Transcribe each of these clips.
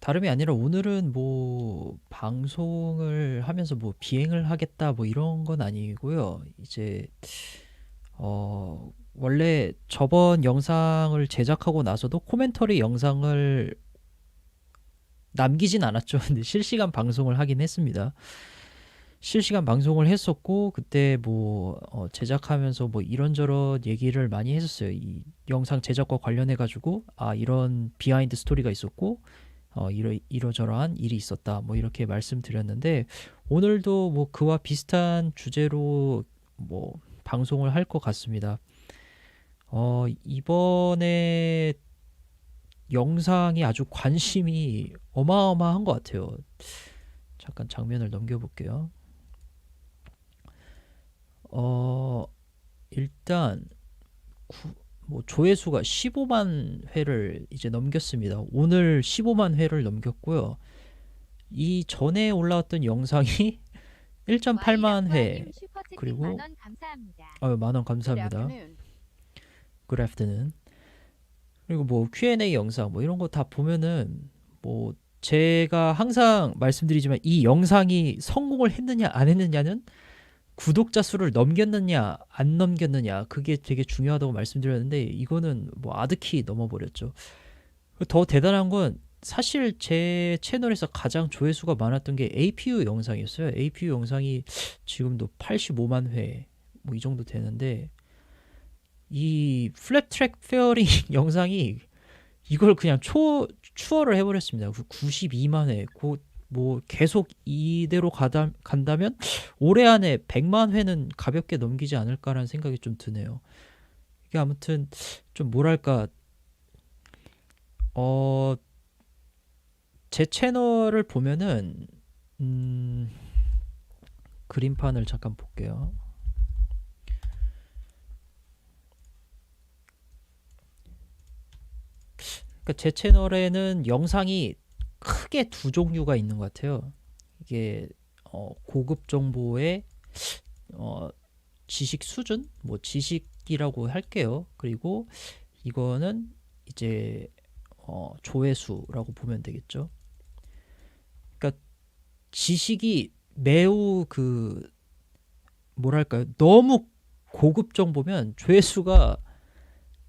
다름이 아니라 오늘은 뭐 방송을 하면서 뭐 비행을 하겠다 뭐 이런 건 아니고요. 이제 원래 저번 영상을 제작하고 나서도 코멘터리 영상을 남기진 않았죠. 근데 실시간 방송을 하긴 했습니다. 실시간 방송을 했었고 그때 뭐 제작하면서 뭐 이런저런 얘기를 많이 했었어요. 이 영상 제작과 관련해 가지고 이런 비하인드 스토리가 있었고 이러저러한 일이 있었다 뭐 이렇게 말씀드렸는데 오늘도 뭐 그와 비슷한 주제로 뭐 방송을 할 것 같습니다. 이번에 영상이 아주 관심이 어마어마한 것 같아요. 잠깐 장면을 넘겨볼게요. 일단 뭐 조회수가 15만 회를 이제 넘겼습니다. 오늘 15만 회를 넘겼고요. 이 전에 올라왔던 영상이 1.8만 회 그리고 만원 감사합니다. Good afternoon. 그리고 뭐 Q&A 영상 뭐 이런 거 다 보면은 뭐 제가 항상 말씀드리지만 이 영상이 성공을 했느냐 안 했느냐는 구독자 수를 넘겼느냐 안 넘겼느냐 그게 되게 중요하다고 말씀드렸는데 이거는 뭐 아득히 넘어버렸죠. 더 대단한 건 사실 제 채널에서 가장 조회수가 많았던 게 APU 영상이었어요. APU 영상이 지금도 85만 회 뭐 이 정도 되는데 이 플랩 트랙 페어링 영상이 이걸 그냥 추월을 해버렸습니다. 92만 회. 뭐 계속 이대로 간다면 올해 안에 100만 회는 가볍게 넘기지 않을까라는 생각이 좀 드네요. 이게 아무튼 좀 뭐랄까 제 채널을 보면은 그림판을 잠깐 볼게요. 그러니까 제 채널에는 영상이 크게 두 종류가 있는 것 같아요. 이게 고급 정보의 지식 수준, 뭐 지식이라고 할게요. 그리고 이거는 이제 조회수라고 보면 되겠죠. 그러니까 지식이 매우 뭐랄까요, 너무 고급 정보면 조회수가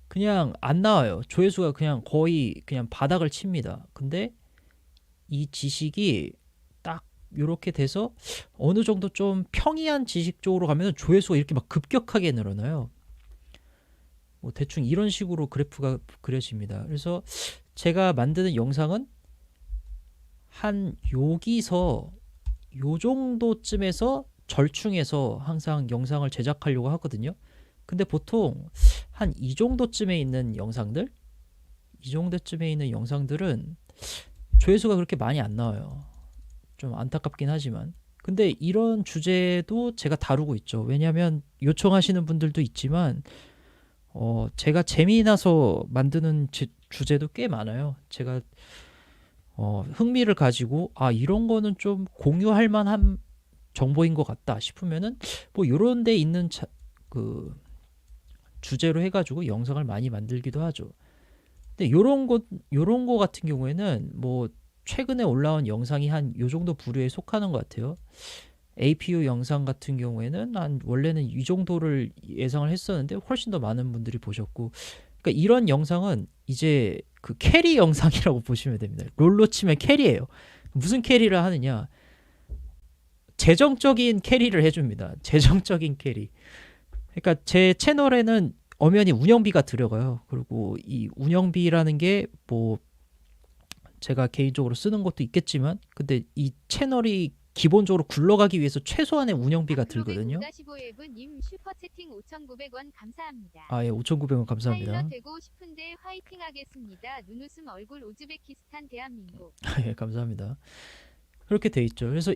그냥 안 나와요. 조회수가 그냥 거의 그냥 바닥을 칩니다. 근데 이 지식이 딱 이렇게 돼서 어느 정도 좀 평이한 지식 쪽으로 가면 조회수가 이렇게 막 급격하게 늘어나요. 뭐 대충 이런 식으로 그래프가 그려집니다. 그래서 제가 만드는 영상은 한 여기서 요 정도쯤에서 절충해서 항상 영상을 제작하려고 하거든요. 근데 보통 한 이 정도쯤에 있는 영상들, 이 정도쯤에 있는 영상들은 조회수가 그렇게 많이 안 나와요. 좀 안타깝긴 하지만. 근데 이런 주제도 제가 다루고 있죠. 왜냐하면 요청하시는 분들도 있지만 제가 재미나서 만드는 주제도 꽤 많아요. 제가 흥미를 가지고 이런 거는 좀 공유할 만한 정보인 것 같다 싶으면은 뭐 요런 데 있는 주제로 해가지고 영상을 많이 만들기도 하죠. 근데 요런 거 같은 경우에는 뭐 최근에 올라온 영상이 한 요 정도 부류에 속하는 것 같아요. APU 영상 같은 경우에는 원래는 이 정도를 예상을 했었는데 훨씬 더 많은 분들이 보셨고, 그러니까 이런 영상은 이제 그 캐리 영상이라고 보시면 됩니다. 롤로 치면 캐리예요. 무슨 캐리를 하느냐? 재정적인 캐리를 해줍니다. 재정적인 캐리. 그러니까 제 채널에는 엄연히 운영비가 들어가요. 그리고 이 운영비라는 게 뭐 제가 개인적으로 쓰는 것도 있겠지만 근데 이 채널이 기본적으로 굴러가기 위해서 최소한의 운영비가 들거든요. 님 슈퍼채팅 5,900원 감사합니다. 예, 5,900원 감사합니다. 파일럿 되고 싶은데 화이팅 하겠습니다. 눈웃음 얼굴 우즈베키스탄 대한민국. 예, 감사합니다. 그렇게 돼 있죠. 그래서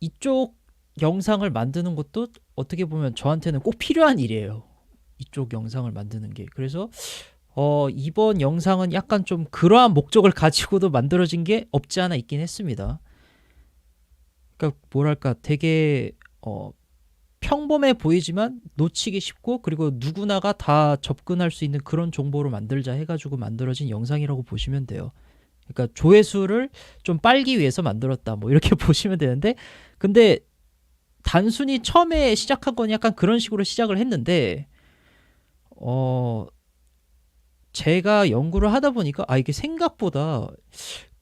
이쪽 영상을 만드는 것도 어떻게 보면 저한테는 꼭 필요한 일이에요. 이쪽 영상을 만드는 게. 그래서 이번 영상은 약간 좀 그러한 목적을 가지고도 만들어진 게 없지 않아 있긴 했습니다. 그러니까 뭐랄까 되게 평범해 보이지만 놓치기 쉽고 그리고 누구나가 다 접근할 수 있는 그런 정보로 만들자 해가지고 만들어진 영상이라고 보시면 돼요. 그러니까 조회수를 좀 빨기 위해서 만들었다. 뭐 이렇게 보시면 되는데 근데 단순히 처음에 시작한 건 약간 그런 식으로 시작을 했는데 제가 연구를 하다 보니까 이게 생각보다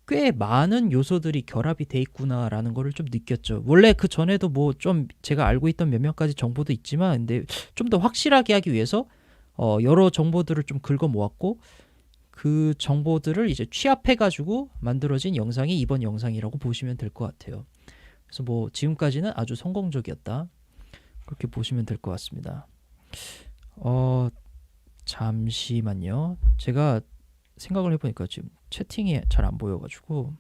꽤 많은 요소들이 결합이 돼 있구나라는 거를 좀 느꼈죠. 원래 그 전에도 뭐 좀 제가 알고 있던 몇몇 가지 정보도 있지만 근데 좀 더 확실하게 하기 위해서 여러 정보들을 좀 긁어 모았고 그 정보들을 이제 취합해 가지고 만들어진 영상이 이번 영상이라고 보시면 될 것 같아요. 그래서 뭐 지금까지는 아주 성공적이었다. 그렇게 보시면 될 것 같습니다. 잠시만요. 제가 생각을 해보니까 지금 채팅이 잘 안 보여가지고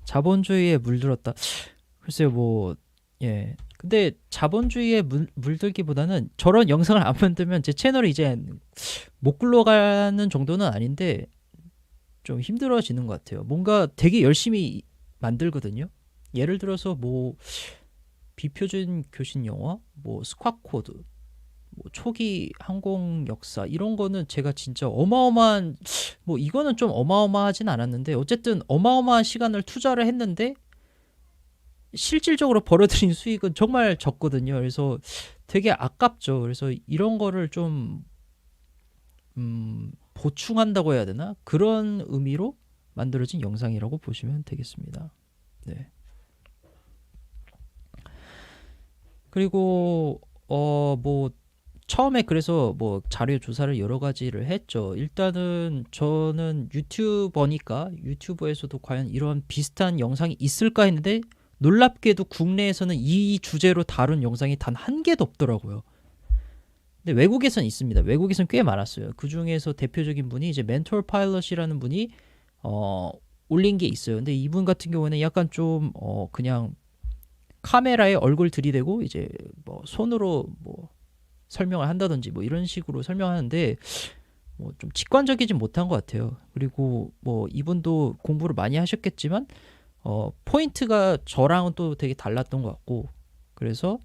자본주의에 물들었다. 글쎄요, 뭐 예. 근데 자본주의에 물들기보다는 저런 영상을 안 만들면 제 채널이 이제 못 굴러가는 정도는 아닌데 좀 힘들어지는 것 같아요. 뭔가 되게 열심히 만들거든요. 예를 들어서 뭐 비표준 교신 영어, 뭐 스쿼트 코드, 뭐 초기 항공 역사 이런 거는 제가 진짜 어마어마한 뭐 이거는 좀 어마어마하진 않았는데 어쨌든 어마어마한 시간을 투자를 했는데 실질적으로 벌어들인 수익은 정말 적거든요. 그래서 되게 아깝죠. 그래서 이런 거를 좀 보충한다고 해야 되나? 그런 의미로 만들어진 영상이라고 보시면 되겠습니다. 네. 그리고 뭐 처음에 그래서 뭐 자료 조사를 여러 가지를 했죠. 일단은 저는 유튜버니까 유튜브에서도 과연 이런 비슷한 영상이 있을까 했는데 놀랍게도 국내에서는 이 주제로 다룬 영상이 단 한 개도 없더라고요. 근데 외국에선 있습니다. 외국에선 꽤 많았어요. 그 중에서 대표적인 분이 이제 멘토 파일럿이라는 분이 올린 게 있어요. 근데 이분 같은 경우에는 약간 좀 그냥 카메라에 얼굴 들이대고 이제 뭐 손으로 뭐 설명을 한다든지 뭐 이런 식으로 설명하는데 뭐 좀 직관적이진 못한 것 같아요. 그리고 뭐 이분도 공부를 많이 하셨겠지만 포인트가 저랑은 또 되게 달랐던 것 같고 그래서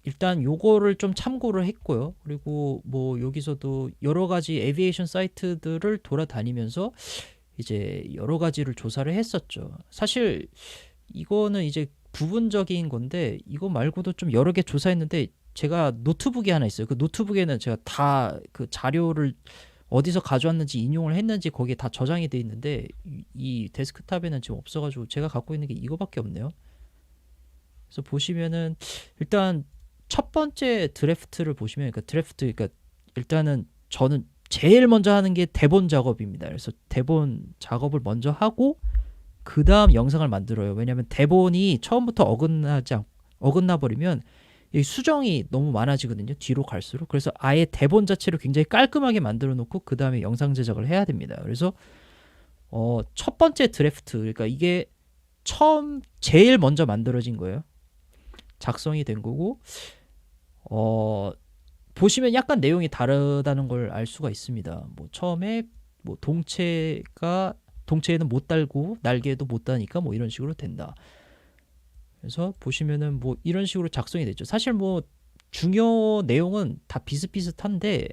일단 요거를 좀 참고를 했고요. 그리고 뭐 여기서도 여러 가지 에비에이션 사이트들을 돌아다니면서 이제 여러 가지를 조사를 했었죠. 사실 이거는 이제 부분적인 건데 이거 말고도 좀 여러 개 조사했는데 제가 노트북이 하나 있어요. 그 노트북에는 제가 다 그 자료를 어디서 가져왔는지 인용을 했는지 거기에 다 저장이 돼 있는데 이 데스크탑에는 지금 없어가지고 제가 갖고 있는 게 이거밖에 없네요. 그래서 보시면은 일단 첫 번째 드래프트를 보시면 그러니까 일단은 저는 제일 먼저 하는 게 대본 작업입니다. 그래서 대본 작업을 먼저 하고 그 다음 영상을 만들어요. 왜냐하면 대본이 처음부터 어긋나 버리면 이 수정이 너무 많아지거든요. 뒤로 갈수록. 그래서 아예 대본 자체를 굉장히 깔끔하게 만들어 놓고 그 다음에 영상 제작을 해야 됩니다. 그래서 첫 번째 드래프트, 그러니까 이게 처음 제일 먼저 만들어진 거예요. 작성이 된 거고 보시면 약간 내용이 다르다는 걸 알 수가 있습니다. 뭐 처음에 뭐 동체에는 못 달고 날개에도 못 다니까 뭐 이런 식으로 된다. 그래서 보시면은 뭐 이런 식으로 작성이 됐죠. 사실 뭐 중요 내용은 다 비슷비슷한데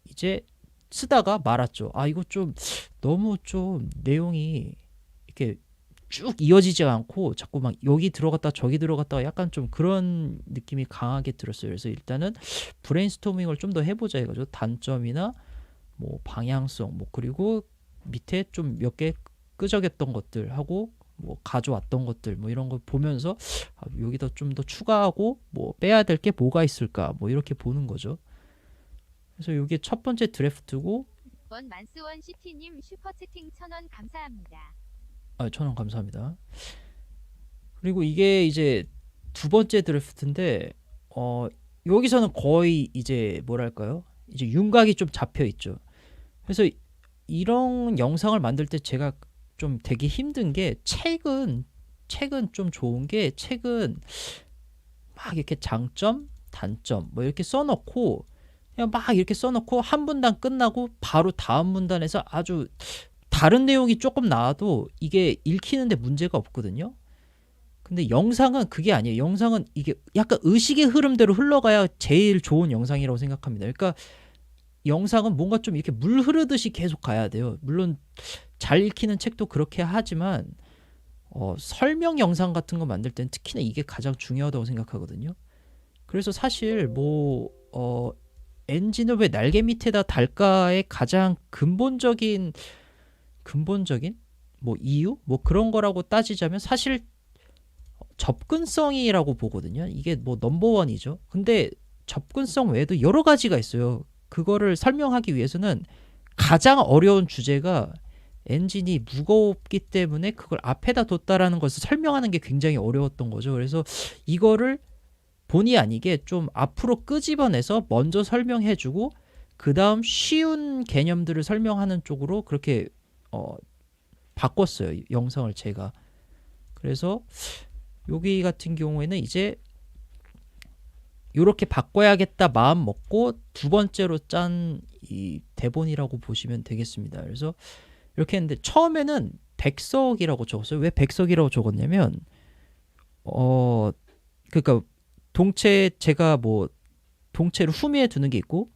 이제 쓰다가 말았죠. 이거 좀 너무 좀 내용이 이렇게 쭉 이어지지 않고 자꾸 막 여기 들어갔다 저기 들어갔다 약간 좀 그런 느낌이 강하게 들었어요. 그래서 일단은 브레인스토밍을 좀 더 해보자 해가지고 단점이나 뭐 방향성 뭐 그리고 밑에 좀 몇 개 끄적였던 것들 하고 뭐 가져왔던 것들 뭐 이런 거 보면서 여기다 좀 더 추가하고 뭐 빼야 될 게 뭐가 있을까 뭐 이렇게 보는 거죠. 그래서 이게 첫 번째 드래프트고 원만스원 시티님 슈퍼채팅 1000원 감사합니다. 1,000원 감사합니다. 그리고 이게 이제 두 번째 드래프트인데 여기서는 거의 이제 뭐랄까요? 이제 윤곽이 좀 잡혀 있죠. 그래서 이런 영상을 만들 때 제가 좀 되게 힘든 게 책은 좀 좋은 게 책은 막 이렇게 장점, 단점 뭐 이렇게 써놓고 그냥 막 이렇게 써놓고 한 문단 끝나고 바로 다음 문단에서 아주 다른 내용이 조금 나와도 이게 읽히는데 문제가 없거든요. 근데 영상은 그게 아니에요. 영상은 이게 약간 의식의 흐름대로 흘러가야 제일 좋은 영상이라고 생각합니다. 그러니까 영상은 뭔가 좀 이렇게 물 흐르듯이 계속 가야 돼요. 물론 잘 읽히는 책도 그렇게 하지만 설명 영상 같은 거 만들 땐 특히나 이게 가장 중요하다고 생각하거든요. 그래서 사실 엔진을 왜 날개 밑에다 달까의 가장 근본적인 뭐 이유? 뭐 그런 거라고 따지자면 사실 접근성이라고 보거든요. 이게 뭐 넘버원이죠. 근데 접근성 외에도 여러 가지가 있어요. 그거를 설명하기 위해서는 가장 어려운 주제가 엔진이 무겁기 때문에 그걸 앞에다 뒀다라는 것을 설명하는 게 굉장히 어려웠던 거죠. 그래서 이거를 본의 아니게 좀 앞으로 끄집어내서 먼저 설명해주고 그 다음 쉬운 개념들을 설명하는 쪽으로 그렇게 바꿨어요. 영상을 제가. 그래서 여기 같은 경우에는 이제 이렇게 바꿔야겠다 마음 먹고 두 번째로 짠 이 대본이라고 보시면 되겠습니다. 그래서 이렇게 했는데 처음에는 백석이라고 적었어요. 왜 백석이라고 적었냐면 그러니까 동체 제가 뭐 동체를 후미에 두는 게 있고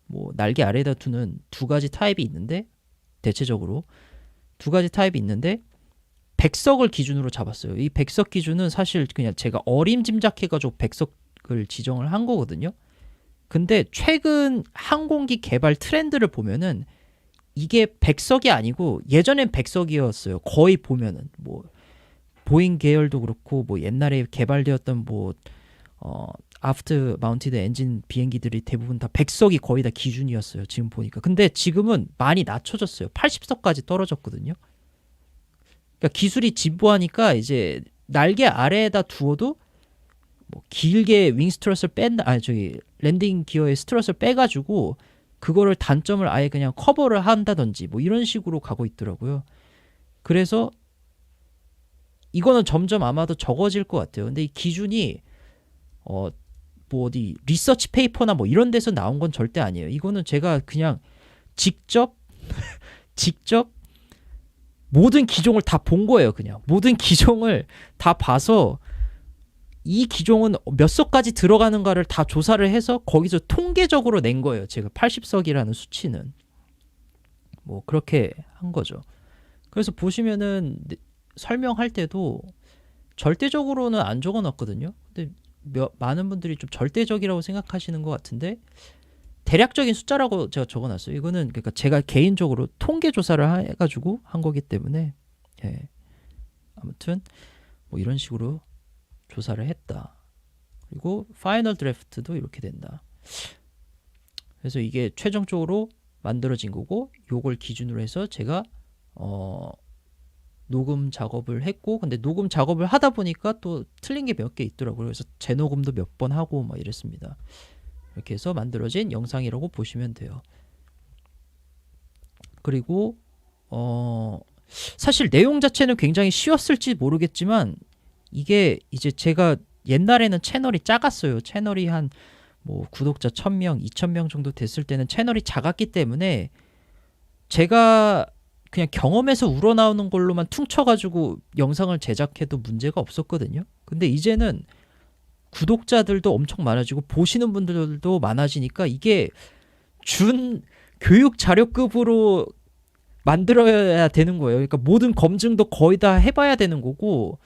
뭐 날개 아래에다 두는 두 가지 타입이 있는데 대체적으로 두 가지 타입이 있는데 백석을 기준으로 잡았어요. 이 백석 기준은 사실 그냥 제가 어림짐작해가지고 백석을 지정을 한 거거든요. 근데 최근 항공기 개발 트렌드를 보면은 이게 백석이 아니고 예전엔 백석이었어요. 거의 보면은 뭐 보잉 계열도 그렇고 뭐 옛날에 개발되었던 뭐 아프트 마운티드 엔진 비행기들이 대부분 다 백석이 거의 다 기준이었어요. 지금 보니까. 근데 지금은 많이 낮춰졌어요. 80석까지 떨어졌거든요. 그러니까 기술이 진보하니까 이제 날개 아래에다 두어도 뭐 길게 윙 스트럿을 랜딩 기어의 스트럿을 빼가지고 그거를 단점을 아예 그냥 커버를 한다든지 뭐 이런 식으로 가고 있더라고요. 그래서 이거는 점점 아마도 적어질 것 같아요. 근데 이 기준이 뭐 어디 리서치 페이퍼나 뭐 이런 데서 나온 건 절대 아니에요. 이거는 제가 그냥 직접 모든 기종을 다 본 거예요. 그냥 모든 기종을 다 봐서 이 기종은 몇 석까지 들어가는가를 다 조사를 해서 거기서 통계적으로 낸 거예요. 제가 80석이라는 수치는 뭐 그렇게 한 거죠. 그래서 보시면은 설명할 때도 절대적으로는 안 적어놨거든요. 근데 많은 분들이 좀 절대적이라고 생각하시는 것 같은데 대략적인 숫자라고 제가 적어놨어요. 이거는 그러니까 제가 개인적으로 통계 조사를 해가지고 한 거기 때문에 아무튼 뭐 이런 식으로 조사를 했다. 그리고 파이널 드래프트도 이렇게 된다. 그래서 이게 최종적으로 만들어진 거고 요걸 기준으로 해서 제가 녹음 작업을 했고 근데 녹음 작업을 하다 보니까 또 틀린 게 몇 개 있더라고요. 그래서 재녹음도 몇 번 하고 막 이랬습니다. 이렇게 해서 만들어진 영상이라고 보시면 돼요. 그리고 사실 내용 자체는 굉장히 쉬웠을지 모르겠지만 이게 이제 제가 옛날에는 채널이 작았어요. 채널이 한 뭐 구독자 1000명, 2000명 정도 됐을 때는 채널이 작았기 때문에 제가 그냥 경험에서 우러나오는 걸로만 퉁쳐가지고 영상을 제작해도 문제가 없었거든요. 근데 이제는 구독자들도 엄청 많아지고 보시는 분들도 많아지니까 이게 준 교육 자료급으로 만들어야 되는 거예요. 그러니까 모든 검증도 거의 다 해봐야 되는 거고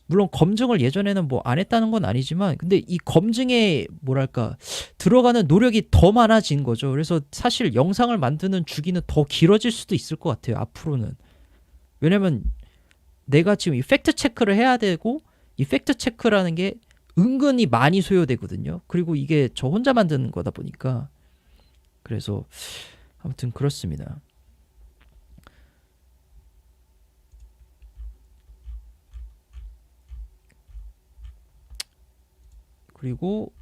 물론 검증을 예전에는 뭐 안 했다는 건 아니지만 근데 이 검증에 뭐랄까 들어가는 노력이 더 많아진 거죠. 그래서 사실 영상을 만드는 주기는 더 길어질 수도 있을 것 같아요. 앞으로는. 왜냐면 내가 지금 이 팩트 체크를 해야 되고 이 팩트 체크라는 게 은근히 많이 소요되거든요. 그리고 이게 저 혼자 만드는 거다 보니까 그래서 아무튼 그렇습니다. 그리고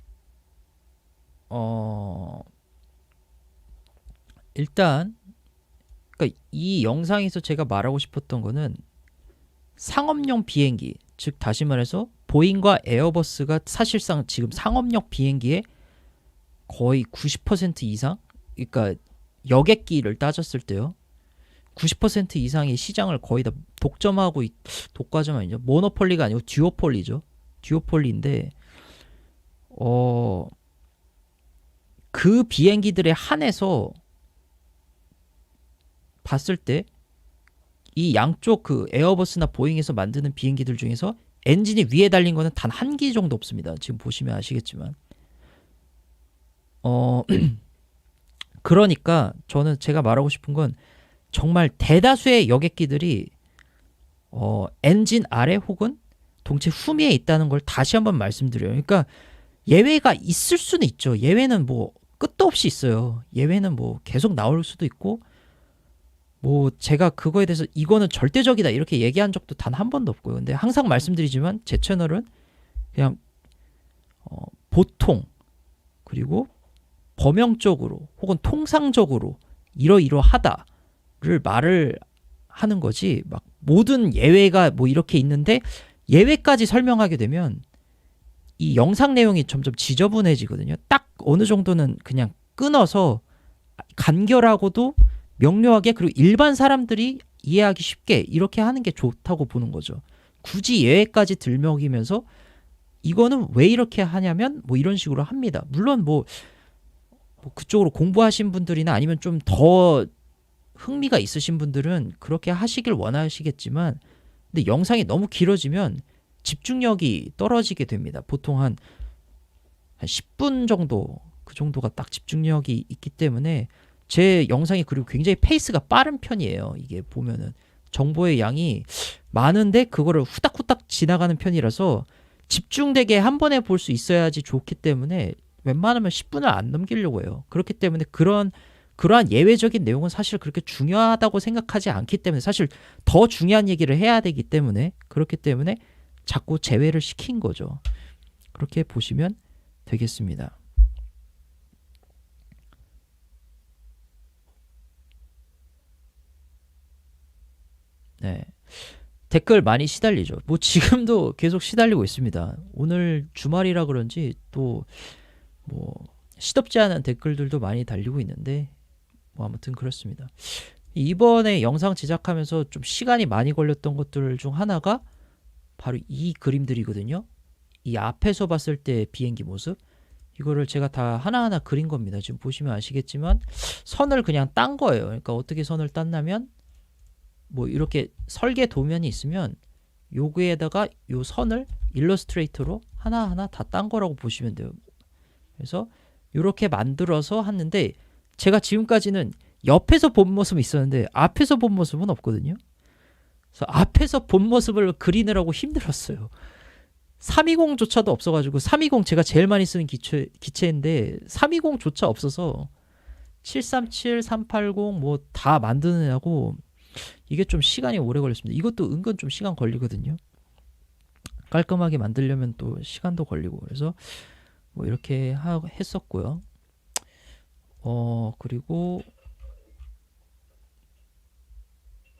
일단 그러니까 이 영상에서 제가 말하고 싶었던 거는 상업용 비행기 즉 다시 말해서 보잉과 에어버스가 사실상 지금 상업용 비행기의 거의 90% 이상 그러니까 여객기를 따졌을 때요 90% 이상의 시장을 거의 다 독과점 아니죠. 모노폴리가 아니고 듀오폴리죠. 듀오폴리인데 그 비행기들에 한해서 봤을 때 이 양쪽 그 에어버스나 보잉에서 만드는 비행기들 중에서 엔진이 위에 달린 거는 단 한 기 정도 없습니다. 지금 보시면 아시겠지만 그러니까 저는 제가 말하고 싶은 건 정말 대다수의 여객기들이 엔진 아래 혹은 동체 후미에 있다는 걸 다시 한번 말씀드려요. 그러니까 예외가 있을 수는 있죠. 예외는 뭐 끝도 없이 있어요. 예외는 뭐 계속 나올 수도 있고 뭐 제가 그거에 대해서 이거는 절대적이다 이렇게 얘기한 적도 단 한 번도 없고요. 근데 항상 말씀드리지만 제 채널은 그냥 보통 그리고 범용적으로 혹은 통상적으로 이러이러하다를 말을 하는 거지 막 모든 예외가 뭐 이렇게 있는데 예외까지 설명하게 되면 이 영상 내용이 점점 지저분해지거든요. 딱 어느 정도는 그냥 끊어서 간결하고도 명료하게 그리고 일반 사람들이 이해하기 쉽게 이렇게 하는 게 좋다고 보는 거죠. 굳이 예외까지 들먹이면서 이거는 왜 이렇게 하냐면 뭐 이런 식으로 합니다. 물론 뭐 그쪽으로 공부하신 분들이나 아니면 좀 더 흥미가 있으신 분들은 그렇게 하시길 원하시겠지만 근데 영상이 너무 길어지면 집중력이 떨어지게 됩니다. 보통 한 10분 정도 그 정도가 딱 집중력이 있기 때문에 제 영상이 그리고 굉장히 페이스가 빠른 편이에요. 이게 보면은 정보의 양이 많은데 그거를 후딱후딱 지나가는 편이라서 집중되게 한 번에 볼 수 있어야지 좋기 때문에 웬만하면 10분을 안 넘기려고 해요. 그렇기 때문에 그러한 예외적인 내용은 사실 그렇게 중요하다고 생각하지 않기 때문에 사실 더 중요한 얘기를 해야 되기 때문에 그렇기 때문에 자꾸 제외를 시킨 거죠. 그렇게 보시면 되겠습니다. 네. 댓글 많이 시달리죠. 뭐 지금도 계속 시달리고 있습니다. 오늘 주말이라 그런지 또 뭐 시덥지 않은 댓글들도 많이 달리고 있는데 뭐 아무튼 그렇습니다. 이번에 영상 제작하면서 좀 시간이 많이 걸렸던 것들 중 하나가 바로 이 그림들이거든요. 이 앞에서 봤을 때 비행기 모습 이거를 제가 다 하나하나 그린 겁니다. 지금 보시면 아시겠지만 선을 그냥 딴 거예요. 그러니까 어떻게 선을 땄냐면 뭐 이렇게 설계 도면이 있으면 여기에다가 요 선을 일러스트레이터로 하나하나 다 딴 거라고 보시면 돼요. 그래서 이렇게 만들어서 했는데 제가 지금까지는 옆에서 본 모습이 있었는데 앞에서 본 모습은 없거든요. 그래서 앞에서 본 모습을 그리느라고 힘들었어요. 320조차도 없어가지고 320 제가 제일 많이 쓰는 기체인데 320조차 없어서 737, 380 뭐 다 만드느냐고 이게 좀 시간이 오래 걸렸습니다. 이것도 은근 좀 시간 걸리거든요. 깔끔하게 만들려면 또 시간도 걸리고 그래서 뭐 이렇게 했었고요. 그리고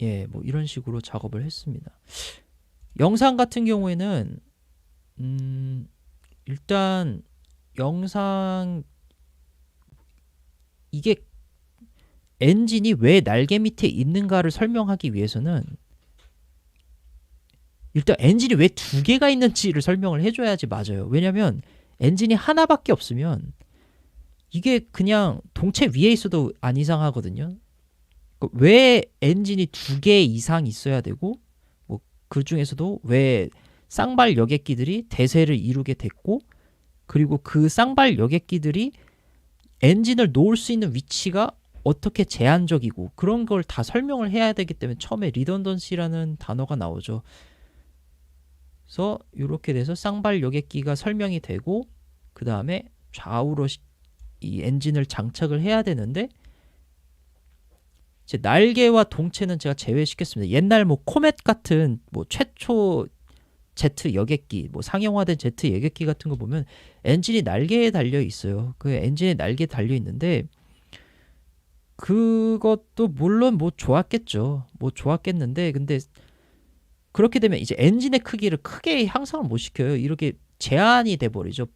예, 뭐 이런 식으로 작업을 했습니다. 영상 같은 경우에는 일단 영상 이게 엔진이 왜 날개 밑에 있는가를 설명하기 위해서는 일단 엔진이 왜 두 개가 있는지를 설명을 해줘야지 맞아요. 왜냐면 엔진이 하나밖에 없으면 이게 그냥 동체 위에 있어도 안 이상하거든요. 왜 엔진이 두 개 이상 있어야 되고 뭐 그 중에서도 왜 쌍발 여객기들이 대세를 이루게 됐고 그리고 그 쌍발 여객기들이 엔진을 놓을 수 있는 위치가 어떻게 제한적이고 그런 걸 다 설명을 해야 되기 때문에 처음에 리던던시라는 단어가 나오죠. 그래서 이렇게 돼서 쌍발 여객기가 설명이 되고 그 다음에 좌우로 이 엔진을 장착을 해야 되는데 이제 날개와 동체는 제가 제외시켰습니다. 옛날 뭐 코멧 같은 뭐 최초 제트 여객기, 뭐 상용화된 제트 여객기 같은 거 보면 엔진이 날개에 달려 있어요. 그 엔진에 날개에 달려 있는데 그것도 물론 뭐 좋았겠죠. 뭐 좋았겠는데 근데 그렇게 되면 이제 엔진의 크기를 크게 향상을 못 시켜요. 이렇게 제한이 돼 버리죠.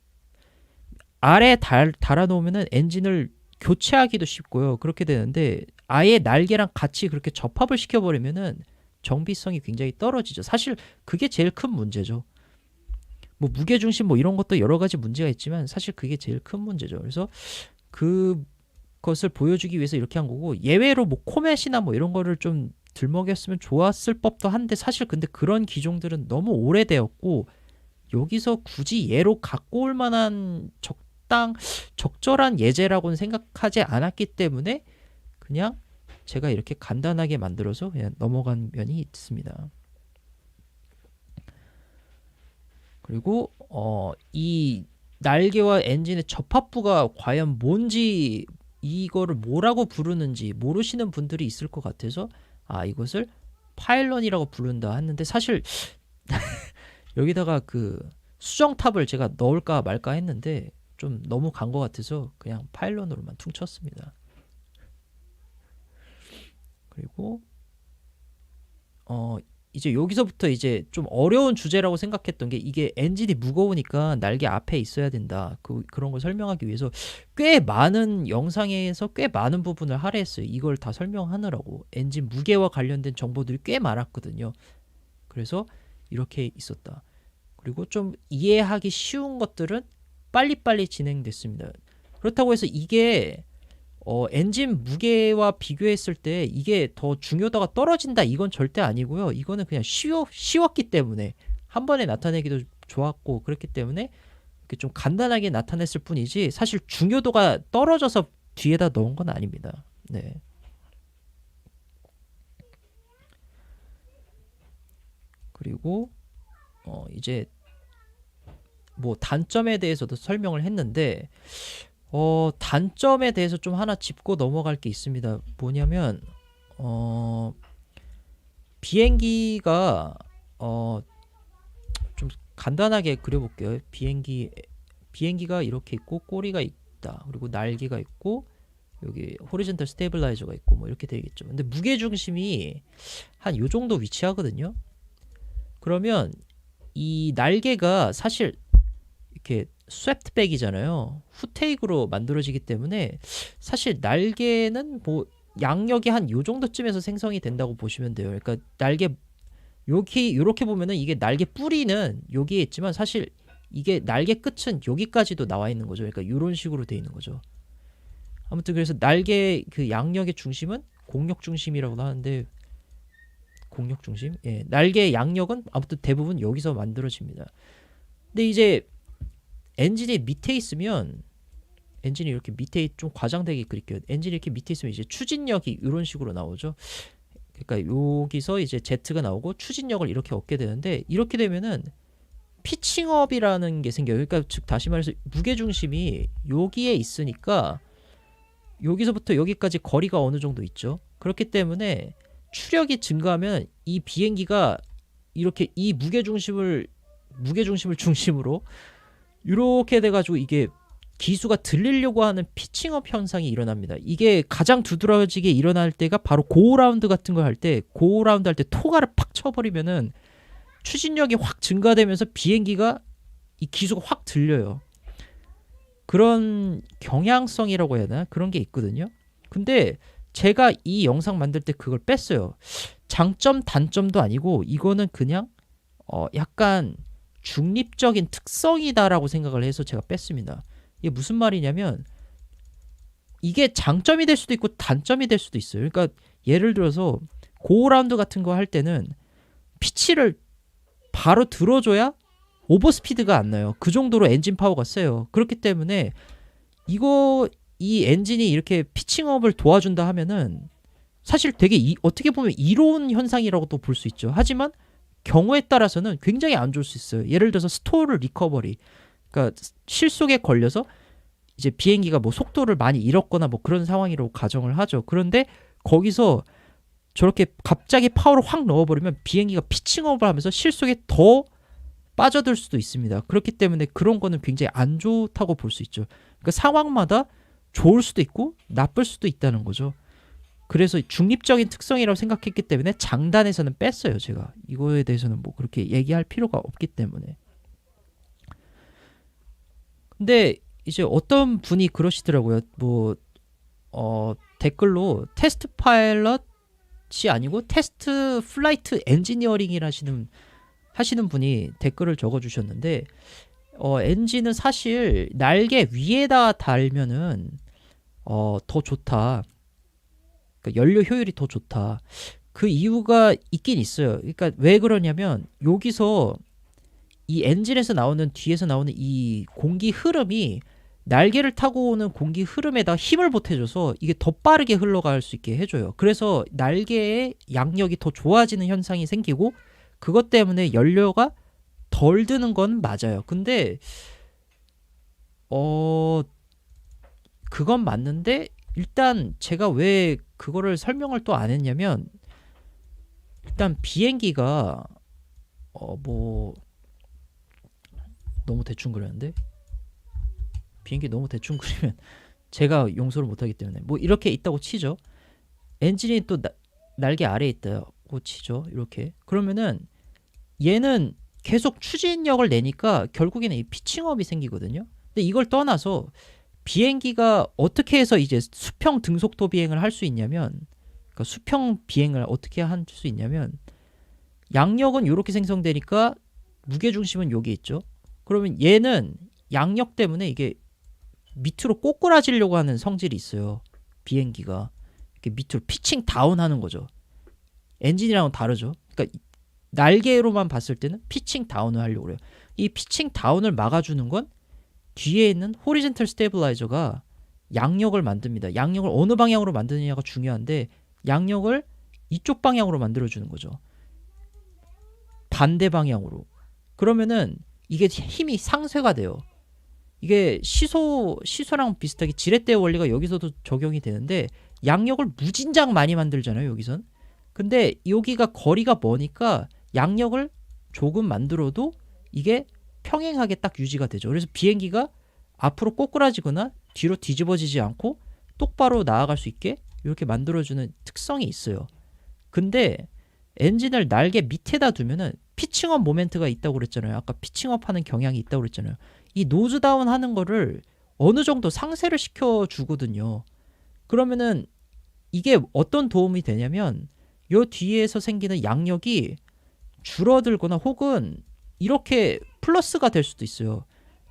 아래 달아놓으면은 엔진을 교체하기도 쉽고요. 그렇게 되는데 아예 날개랑 같이 그렇게 접합을 시켜버리면은 정비성이 굉장히 떨어지죠. 사실 그게 제일 큰 문제죠. 뭐 무게중심 뭐 이런 것도 여러 가지 문제가 있지만 사실 그게 제일 큰 문제죠. 그래서 그것을 보여주기 위해서 이렇게 한 거고, 예외로 뭐 코멧이나 뭐 이런 거를 좀 들먹였으면 좋았을 법도 한데, 사실 근데 그런 기종들은 너무 오래되었고 여기서 굳이 얘로 갖고 올 만한 적절한 예제라고는 생각하지 않았기 때문에 그냥 제가 이렇게 간단하게 만들어서 그냥 넘어간 면이 있습니다. 그리고 이 날개와 엔진의 접합부가 과연 뭔지, 이거를 뭐라고 부르는지 모르시는 분들이 있을 것 같아서 이것을 파일런이라고 부른다 했는데, 사실 여기다가 그 수정탑을 제가 넣을까 말까 했는데 좀 너무 간 것 같아서 그냥 파일런으로만 퉁쳤습니다. 그리고 이제 여기서부터 이제 좀 어려운 주제라고 생각했던 게, 이게 엔진이 무거우니까 날개 앞에 있어야 된다. 그런 걸 설명하기 위해서 꽤 많은 영상에서 꽤 많은 부분을 할애했어요. 이걸 다 설명하느라고. 엔진 무게와 관련된 정보들이 꽤 많았거든요. 그래서 이렇게 있었다. 그리고 좀 이해하기 쉬운 것들은 빨리빨리 진행됐습니다. 그렇다고 해서 이게 엔진 무게와 비교했을 때 이게 더 중요도가 떨어진다, 이건 절대 아니고요. 이거는 그냥 쉬웠기 때문에, 한 번에 나타내기도 좋았고 그렇기 때문에 이렇게 좀 간단하게 나타냈을 뿐이지, 사실 중요도가 떨어져서 뒤에다 넣은 건 아닙니다. 네. 그리고 이제 뭐 단점에 대해서도 설명을 했는데, 단점에 대해서 좀 하나 짚고 넘어갈 게 있습니다. 뭐냐면 비행기가 좀 간단하게 그려볼게요. 비행기가 이렇게 있고 꼬리가 있다. 그리고 날개가 있고 여기 호리젠탈 스테이블라이저가 있고 뭐 이렇게 되겠죠. 근데 무게 중심이 한 요 정도 위치하거든요. 그러면 이 날개가 사실 이렇게 스왑트백이잖아요. 후테이크로 만들어지기 때문에 사실 날개는 뭐 양력이 한 요 정도쯤에서 생성이 된다고 보시면 돼요. 그러니까 날개 여기 이렇게 보면은 이게 날개 뿌리는 여기에 있지만 사실 이게 날개 끝은 여기까지도 나와 있는 거죠. 그러니까 이런 식으로 돼 있는 거죠. 아무튼 그래서 날개 그 양력의 중심은 공력 중심이라고도 하는데, 공력 중심? 예, 날개의 양력은 아무튼 대부분 여기서 만들어집니다. 근데 이제 엔진이 밑에 있으면, 엔진이 이렇게 밑에 좀 과장되게 그릴게요. 엔진이 이렇게 밑에 있으면 이제 추진력이 이런 식으로 나오죠. 그러니까 여기서 이제 Z가 나오고 추진력을 이렇게 얻게 되는데, 이렇게 되면은 피칭업이라는 게 생겨요. 그러니까 즉 다시 말해서 무게 중심이 여기에 있으니까 여기서부터 여기까지 거리가 어느 정도 있죠. 그렇기 때문에 추력이 증가하면 이 비행기가 이렇게 이 무게 중심을 중심으로 이렇게 돼가지고 이게 기수가 들리려고 하는 피칭업 현상이 일어납니다. 이게 가장 두드러지게 일어날 때가 바로 고라운드 같은 걸 할 때, 고라운드 할 때 토가를 팍 쳐버리면은 추진력이 확 증가되면서 비행기가 이 기수가 확 들려요. 그런 경향성이라고 해야 되나? 그런 게 있거든요. 근데 제가 이 영상 만들 때 그걸 뺐어요. 장점 단점도 아니고 이거는 그냥 약간 중립적인 특성이다라고 생각을 해서 제가 뺐습니다. 이게 무슨 말이냐면, 이게 장점이 될 수도 있고 단점이 될 수도 있어요. 그러니까 예를 들어서 고라운드 같은 거 할 때는 피치를 바로 들어줘야 오버스피드가 안 나요. 그 정도로 엔진 파워가 세요. 그렇기 때문에 이 엔진이 이렇게 피칭업을 도와준다 하면은 사실 되게 어떻게 보면 이로운 현상이라고도 볼 수 있죠. 하지만 경우에 따라서는 굉장히 안 좋을 수 있어요. 예를 들어서 스톨 리커버리, 그러니까 실속에 걸려서 이제 비행기가 뭐 속도를 많이 잃었거나 뭐 그런 상황이라고 가정을 하죠. 그런데 거기서 저렇게 갑자기 파워를 확 넣어버리면 비행기가 피칭업을 하면서 실속에 더 빠져들 수도 있습니다. 그렇기 때문에 그런 거는 굉장히 안 좋다고 볼 수 있죠. 그러니까 상황마다 좋을 수도 있고 나쁠 수도 있다는 거죠. 그래서 중립적인 특성이라고 생각했기 때문에 장단에서는 뺐어요. 제가 이거에 대해서는 뭐 그렇게 얘기할 필요가 없기 때문에. 근데 이제 어떤 분이 그러시더라고요. 뭐 댓글로 테스트 파일럿 아니고 테스트 플라이트 엔지니어링이라 하시는 분이 댓글을 적어주셨는데 엔진은 사실 날개 위에다 달면은 더 좋다. 그러니까 연료 효율이 더 좋다. 그 이유가 있긴 있어요. 그러니까 왜 그러냐면 여기서 이 엔진에서 나오는 뒤에서 나오는 이 공기 흐름이 날개를 타고 오는 공기 흐름에다 힘을 보태줘서 이게 더 빠르게 흘러갈 수 있게 해줘요. 그래서 날개의 양력이 더 좋아지는 현상이 생기고 그것 때문에 연료가 덜 드는 건 맞아요. 근데 그건 맞는데 일단 제가 왜 그거를 설명을 또 안 했냐면 일단 비행기가 뭐 너무 대충 그렸는데 비행기 너무 대충 그리면 제가 용서를 못하기 때문에 뭐 이렇게 있다고 치죠. 엔진이 또 날개 아래에 있다고 치죠. 이렇게 그러면은 얘는 계속 추진력을 내니까 결국에는 이 피칭업이 생기거든요. 근데 이걸 떠나서 비행기가 어떻게 해서 이제 수평 등속도 비행을 할 수 있냐면 그러니까 수평 비행을 어떻게 할 수 있냐면 양력은 이렇게 생성되니까 무게중심은 여기 있죠. 그러면 얘는 양력 때문에 이게 밑으로 꼬꾸라지려고 하는 성질이 있어요. 비행기가 이렇게 밑으로 피칭 다운 하는 거죠. 엔진이랑은 다르죠. 그러니까 날개로만 봤을 때는 피칭 다운을 하려고 그래요. 이 피칭 다운을 막아주는 건 뒤에 있는 호리젠털 스테빌라이저가 양력을 만듭니다. 양력을 어느 방향으로 만드느냐가 중요한데 양력을 이쪽 방향으로 만들어주는 거죠. 반대 방향으로. 그러면은 이게 힘이 상쇄가 돼요. 이게 시소랑 비슷하게 지렛대 원리가 여기서도 적용이 되는데 양력을 무진장 많이 만들잖아요. 여기선. 근데 여기가 거리가 머니까 양력을 조금 만들어도 이게 평행하게 딱 유지가 되죠. 그래서 비행기가 앞으로 꼬꾸라지거나 뒤로 뒤집어지지 않고 똑바로 나아갈 수 있게 이렇게 만들어주는 특성이 있어요. 근데 엔진을 날개 밑에다 두면은 피칭업 모멘트가 있다고 그랬잖아요. 아까 피칭업 하는 경향이 있다고 그랬잖아요. 이 노즈다운 하는 거를 어느 정도 상쇄를 시켜주거든요. 그러면은 이게 어떤 도움이 되냐면 요 뒤에서 생기는 양력이 줄어들거나 혹은 이렇게 플러스가 될 수도 있어요.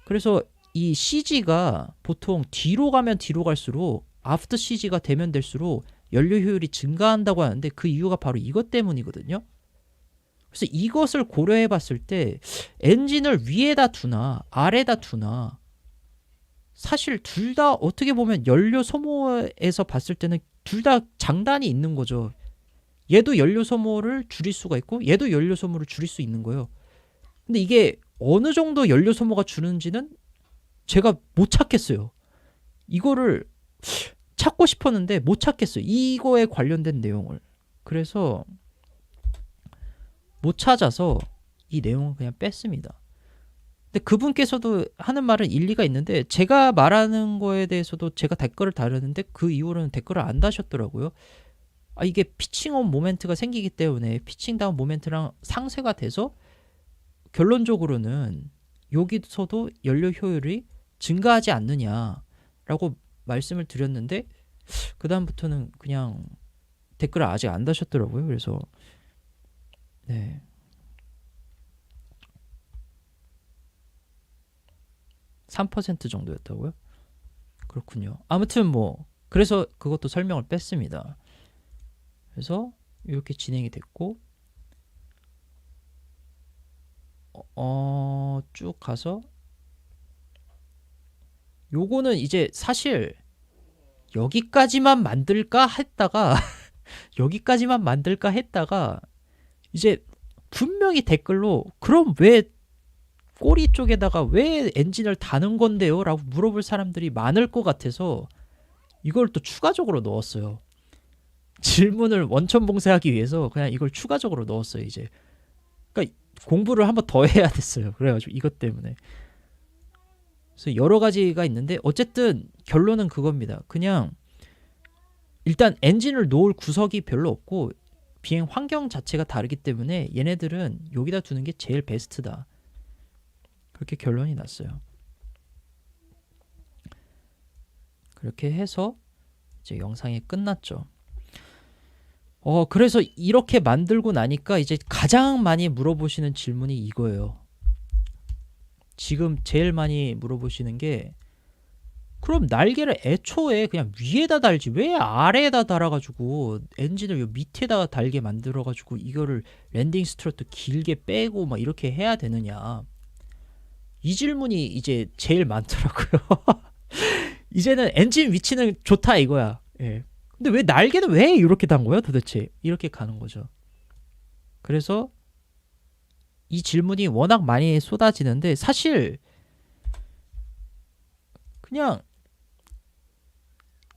그래서 이 CG가 보통 뒤로 가면 뒤로 갈수록 아프터 CG가 되면 될수록 연료 효율이 증가한다고 하는데 그 이유가 바로 이것 때문이거든요. 그래서 이것을 고려해 봤을 때 엔진을 위에다 두나 아래다 두나 사실 둘 다 어떻게 보면 연료 소모에서 봤을 때는 둘 다 장단이 있는 거죠. 얘도 연료 소모를 줄일 수가 있고 얘도 연료 소모를 줄일 수 있는 거예요. 근데 이게 어느 정도 연료 소모가 주는지는 제가 못 찾겠어요. 이거를 찾고 싶었는데 못 찾겠어요. 이거에 관련된 내용을. 그래서 못 찾아서 이 내용을 그냥 뺐습니다. 근데 그분께서도 하는 말은 일리가 있는데 제가 말하는 거에 대해서도 제가 댓글을 달았는데 그 이후로는 댓글을 안 다셨더라고요. 이게 피칭업 모멘트가 생기기 때문에 피칭 다운 모멘트랑 상쇄가 돼서 결론적으로는 여기서도 연료 효율이 증가하지 않느냐라고 말씀을 드렸는데 그 다음부터는 그냥 댓글을 아직 안 다셨더라고요. 그래서 네. (3% 정도였다고요? 그렇군요. 아무튼 뭐 그래서 그것도 설명을 뺐습니다. 그래서 이렇게 진행이 됐고 쭉 가서 요거는 이제 사실 여기까지만 만들까 했다가 여기까지만 만들까 했다가 이제 분명히 댓글로 그럼 왜 꼬리 쪽에다가 왜 엔진을 다는 건데요? 라고 물어볼 사람들이 많을 것 같아서 이걸 또 추가적으로 넣었어요. 질문을 원천봉쇄하기 위해서 그냥 이걸 추가적으로 넣었어요. 이제 그러니까 공부를 한번 더 해야 됐어요. 그래가지고 이것 때문에. 그래서 여러 가지가 있는데 어쨌든 결론은 그겁니다. 그냥 일단 엔진을 놓을 구석이 별로 없고 비행 환경 자체가 다르기 때문에 얘네들은 여기다 두는 게 제일 베스트다. 그렇게 결론이 났어요. 그렇게 해서 이제 영상이 끝났죠. 그래서 이렇게 만들고 나니까 이제 가장 많이 물어보시는 질문이 이거예요. 지금 제일 많이 물어보시는 게 그럼 날개를 애초에 그냥 위에다 달지 왜 아래에다 달아가지고 엔진을 요 밑에다가 달게 만들어가지고 이거를 랜딩 스트로트 길게 빼고 막 이렇게 해야 되느냐. 이 질문이 이제 제일 많더라고요. 이제는 엔진 위치는 좋다 이거야. 예. 근데 왜 날개는 왜 이렇게 단 거야 도대체? 이렇게 가는 거죠. 그래서 이 질문이 워낙 많이 쏟아지는데 사실 그냥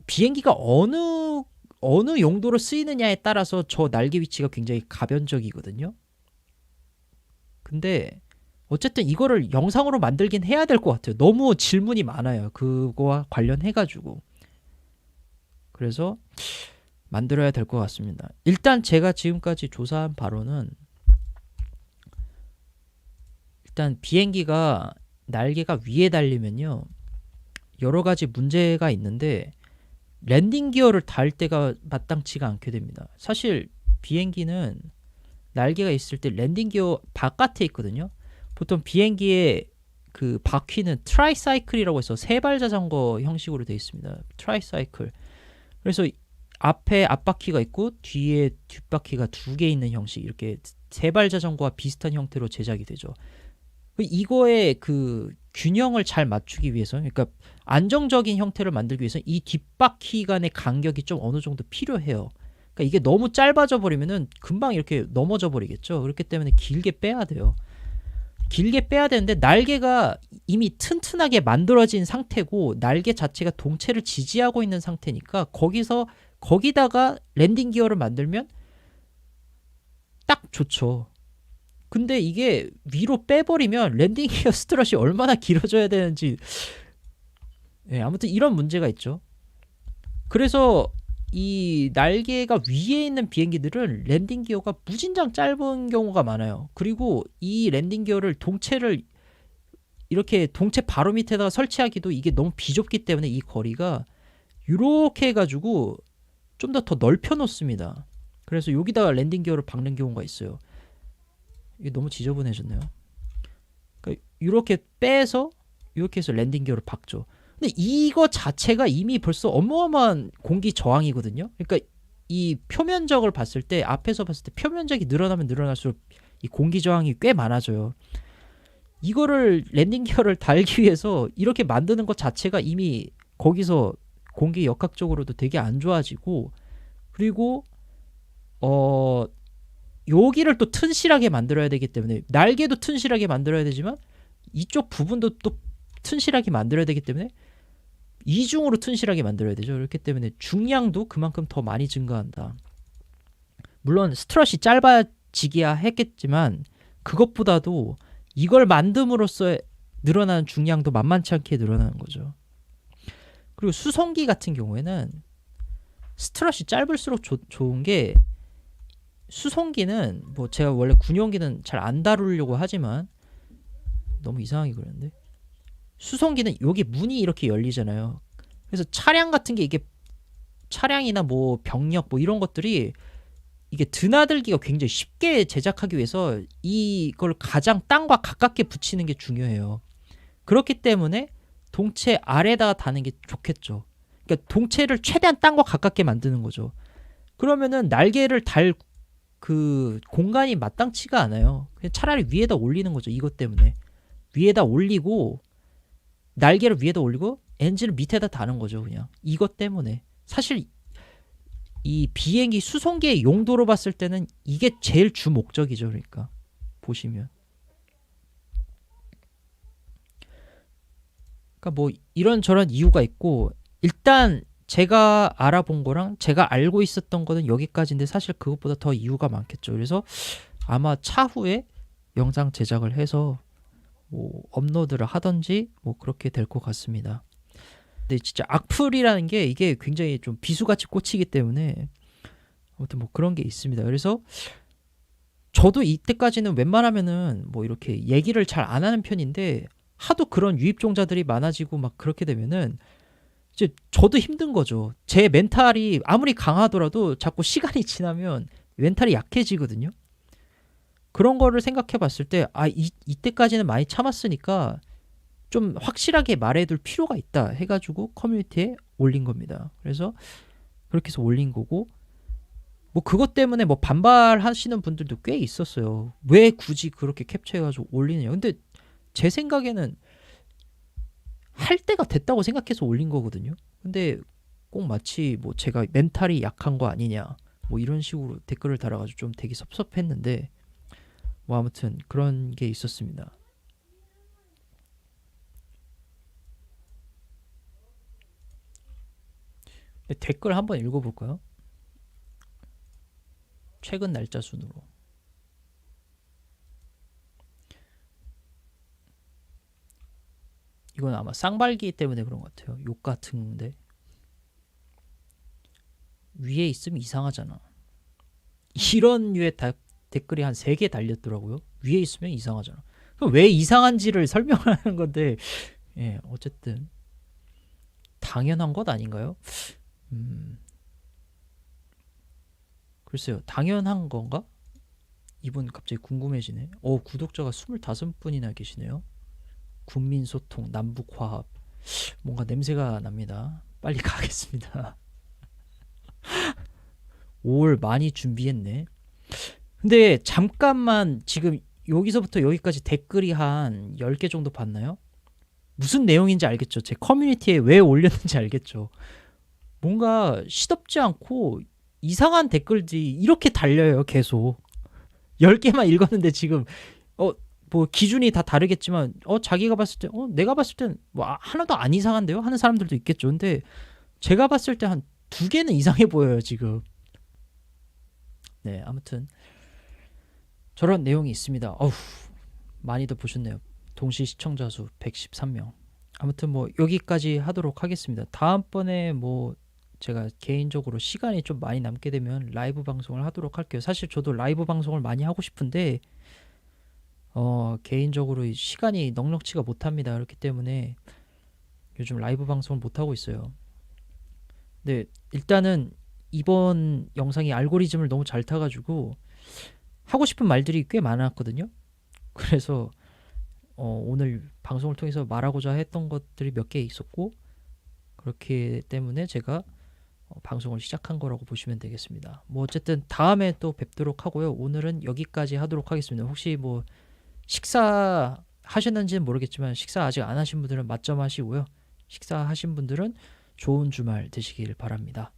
비행기가 어느 용도로 쓰이느냐에 따라서 저 날개 위치가 굉장히 가변적이거든요. 근데 어쨌든 이거를 영상으로 만들긴 해야 될 것 같아요. 너무 질문이 많아요. 그거와 관련해가지고. 그래서 만들어야 될 것 같습니다. 일단 제가 지금까지 조사한 바로는 일단 비행기가 날개가 위에 달리면요. 여러 가지 문제가 있는데 랜딩 기어를 달 때가 마땅치가 않게 됩니다. 사실 비행기는 날개가 있을 때 랜딩 기어 바깥에 있거든요. 보통 비행기의 그 바퀴는 트라이사이클이라고 해서 세발 자전거 형식으로 되어 있습니다. 트라이사이클. 그래서 앞에 앞바퀴가 있고 뒤에 뒷바퀴가 두 개 있는 형식 이렇게 세발 자전거와 비슷한 형태로 제작이 되죠. 이거의 그 균형을 잘 맞추기 위해서 그러니까 안정적인 형태를 만들기 위해서 이 뒷바퀴 간의 간격이 좀 어느 정도 필요해요. 그러니까 이게 너무 짧아져 버리면은 금방 이렇게 넘어져 버리겠죠. 그렇기 때문에 길게 빼야 돼요. 길게 빼야 되는데 날개가 이미 튼튼하게 만들어진 상태고 날개 자체가 동체를 지지하고 있는 상태니까 거기다가 랜딩 기어를 만들면 딱 좋죠. 근데 이게 위로 빼버리면 랜딩 기어 스트럿이 얼마나 길어져야 되는지 아무튼 이런 문제가 있죠. 그래서 이 날개가 위에 있는 비행기들은 랜딩 기어가 무진장 짧은 경우가 많아요. 그리고 이 랜딩 기어를 동체를 이렇게 동체 바로 밑에다가 설치하기도 이게 너무 비좁기 때문에 이 거리가 이렇게 해가지고 좀 더 넓혀 놓습니다. 그래서 여기다가 랜딩 기어를 박는 경우가 있어요. 이게 너무 지저분해졌네요. 그러니까 이렇게 빼서 이렇게 해서 랜딩 기어를 박죠. 근데 이거 자체가 이미 벌써 어마어마한 공기 저항이거든요. 그러니까 이 표면적을 봤을 때 앞에서 봤을 때 표면적이 늘어나면 늘어날수록 이 공기 저항이 꽤 많아져요. 이거를 랜딩 기어를 달기 위해서 이렇게 만드는 것 자체가 이미 거기서 공기 역학적으로도 되게 안 좋아지고 그리고 여기를 또 튼실하게 만들어야 되기 때문에 날개도 튼실하게 만들어야 되지만 이쪽 부분도 또 튼실하게 만들어야 되기 때문에 이중으로 튼실하게 만들어야 되죠. 그렇기 때문에 중량도 그만큼 더 많이 증가한다. 물론 스트럿이 짧아지기야 했겠지만 그것보다도 이걸 만듦으로써 늘어나는 중량도 만만치 않게 늘어나는 거죠. 그리고 수송기 같은 경우에는 스트럿이 짧을수록 좋은 게 수송기는 뭐 제가 원래 군용기는 잘 안 다루려고 하지만 너무 이상하게 그랬는데 수송기는 여기 문이 이렇게 열리잖아요. 그래서 차량 같은 게 이게 차량이나 뭐 병력 뭐 이런 것들이 이게 드나들기가 굉장히 쉽게 제작하기 위해서 이걸 가장 땅과 가깝게 붙이는 게 중요해요. 그렇기 때문에 동체 아래다가 다는 게 좋겠죠. 그러니까 동체를 최대한 땅과 가깝게 만드는 거죠. 그러면은 날개를 달 그 공간이 마땅치가 않아요. 그냥 차라리 위에다 올리는 거죠. 이것 때문에 위에다 올리고 날개를 위에다 올리고 엔진을 밑에다 다는 거죠. 그냥 이것 때문에 사실 이 비행기 수송기의 용도로 봤을 때는 이게 제일 주 목적이죠. 그러니까 보시면 그러니까 뭐 이런저런 이유가 있고 일단 제가 알아본 거랑 제가 알고 있었던 거는 여기까지인데 사실 그것보다 더 이유가 많겠죠. 그래서 아마 차후에 영상 제작을 해서 뭐 업로드를 하던지 뭐 그렇게 될 것 같습니다. 근데 진짜 악플이라는 게 이게 굉장히 좀 비수같이 꽂히기 때문에 아무튼 뭐 그런 게 있습니다. 그래서 저도 이때까지는 웬만하면은 뭐 이렇게 얘기를 잘 안 하는 편인데 하도 그런 유입종자들이 많아지고 막 그렇게 되면은 이제 저도 힘든 거죠. 제 멘탈이 아무리 강하더라도 자꾸 시간이 지나면 멘탈이 약해지거든요. 그런 거를 생각해 봤을 때, 이때까지는 많이 참았으니까 좀 확실하게 말해둘 필요가 있다 해가지고 커뮤니티에 올린 겁니다. 그래서 그렇게 해서 올린 거고, 뭐 그것 때문에 뭐 반발하시는 분들도 꽤 있었어요. 왜 굳이 그렇게 캡처해가지고 올리느냐. 근데 제 생각에는 할 때가 됐다고 생각해서 올린 거거든요. 근데 꼭 마치 뭐 제가 멘탈이 약한 거 아니냐 뭐 이런 식으로 댓글을 달아가지고 좀 되게 섭섭했는데, 뭐 아무튼 그런 게 있었습니다. 댓글 한번 읽어볼까요? 최근 날짜 순으로. 이건 아마 쌍발기 때문에 그런 것 같아요. 욕 같은데 위에 있으면 이상하잖아. 이런 류의 댓글이 한 3개 달렸더라고요. 위에 있으면 이상하잖아. 그럼 왜 이상한지를 설명하는 건데, 예, 어쨌든 당연한 것 아닌가요? 글쎄요, 당연한 건가? 이분 갑자기 궁금해지네. 구독자가 25분이나 계시네요. 군민소통, 남북화합. 뭔가 냄새가 납니다. 빨리 가겠습니다. 5월 많이 준비했네. 근데 잠깐만, 지금 여기서부터 여기까지 댓글이 한 10개 정도 봤나요? 무슨 내용인지 알겠죠? 제 커뮤니티에 왜 올렸는지 알겠죠? 뭔가 시덥지 않고 이상한 댓글들이 이렇게 달려요. 계속 10개만 읽었는데 지금 뭐 기준이 다 다르겠지만 자기가 봤을 때 내가 봤을 땐 뭐 하나도 안 이상한데요? 하는 사람들도 있겠죠. 근데 제가 봤을 때 한 2개는 이상해 보여요 지금. 네, 아무튼 저런 내용이 있습니다. 많이들 보셨네요. 동시 시청자 수 113명. 아무튼 뭐 여기까지 하도록 하겠습니다. 다음번에 뭐 제가 개인적으로 시간이 좀 많이 남게 되면 라이브 방송을 하도록 할게요. 사실 저도 라이브 방송을 많이 하고 싶은데 개인적으로 시간이 넉넉치가 못합니다. 그렇기 때문에 요즘 라이브 방송을 못하고 있어요. 근데 일단은 이번 영상이 알고리즘을 너무 잘 타가지고 하고 싶은 말들이 꽤 많았거든요. 그래서 오늘 방송을 통해서 말하고자 했던 것들이 몇 개 있었고, 그렇기 때문에 제가 방송을 시작한 거라고 보시면 되겠습니다. 뭐 어쨌든 다음에 또 뵙도록 하고요. 오늘은 여기까지 하도록 하겠습니다. 혹시 뭐 식사 하셨는지는 모르겠지만 식사 아직 안 하신 분들은 맛점 하시고요. 식사하신 분들은 좋은 주말 되시길 바랍니다.